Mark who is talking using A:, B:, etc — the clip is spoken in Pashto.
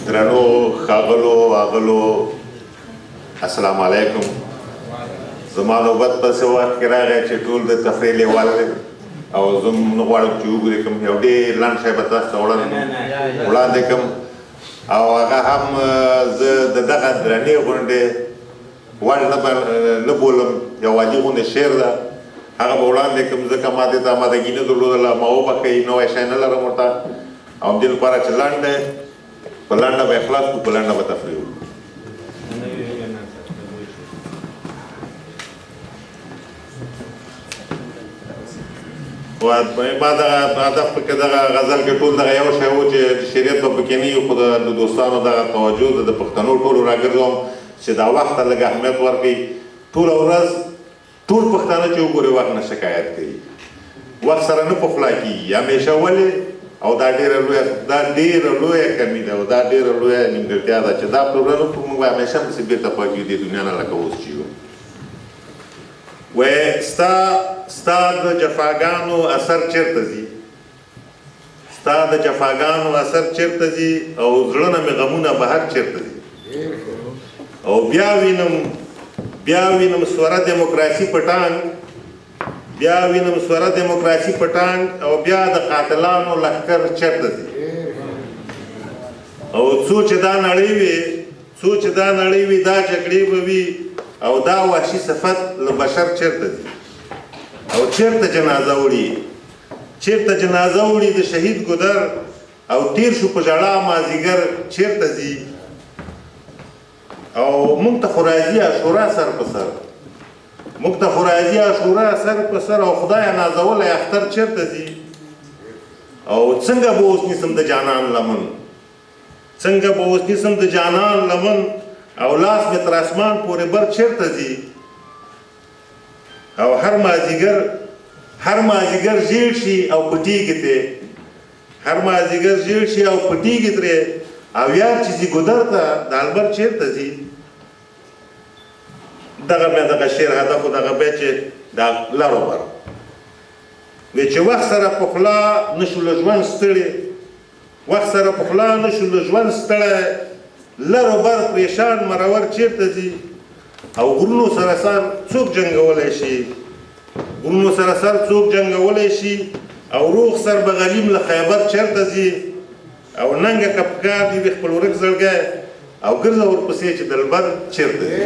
A: درنو ښاغلو اغلو السلام علیکم. زما نوبت په څه وخت کې راغی چې ټول د تفریح لیوال دی او زه نه غواړم چې وګورې کوم یو ډېر لنډ شی به تاسو ته وړاندې کړم او هغه هم زه د دغه درنې غونډې وړ نه بولم، یو عادي غوندې شعر ده هغه به وړاندې کړم ځکه ما دې ته آمادګي نه درلودله. ما وبښئ، نوی شی نه لرم ورته او همدې لپاره چې لنډ دی په لنډه به اخلاص کړو، په لنډه به تفریح وکړو. ما دغه هدف پکې دغه غزل کې ټول دغه یو شی و چې شریعت به پکې نه وي، خو د دوستانو دغه توجه د پښتنو ټولو راګرځوم چې دا وخت ته لږ اهمیت ورکړئ. ټوله ورځ ټول پښتانه چې وګوري وخت نه شکایت کوي، وخت سره نه پخلا کېږي همیشه. ولې؟ او دا ډېره لویه کمی ده او دا ډېره لویه نیمګړتیا ده چې دا پروګرام موږ به همیشه پسې بېرته پاتې یو دې دنیا نه لکه اوس چې یو. وایي ستا د جفاګانو اثر چېرته ځي، ستا د جفاګانو اثر چېرته ځي او زړه نه مې غمونه بهر چېرته ځي. او بیا وینم سوره دیموکراسي په ټانګ، بیا وینم سوره دیموکراسي په ټانګ او بیا د قاتلانو لښکر چېرته ځي. او څو چې دا نړۍ وي دا جګړې به وي او دا وحشي صفت له بشر چېرته ځي. او چېرته جنازه وړي د شهید ګودر او تیر شو په ژړا مازدیګر چېرته ځي. او موږ ته خو راځي عاشورا سر په سر او خدای نازولی اختر چېرته ځي. او څنګه به اوس نیسم د جانان لمن او لاس مې تر اسمان پورې بر چېرته ځي. او هر مازدیګر ژیړ شي او پټېږي ترې او یار چې ځي ګودر ته د البر چېرته ځي. دغه شعر هدف و دغه بیا چې دا لر و بر وی چې وخت سره پخلا نشو له ژوند ستړی لر و بر پریشان مرور چېرته ځي. او غرونو سره سر څوک جنګولی شي او روغ سر به غلیم له خیبر چېرته ځي. او ننګه کپکار دی خپل ورک زړګی او ګرځه ورپسې چې دلبر چېرته ځي.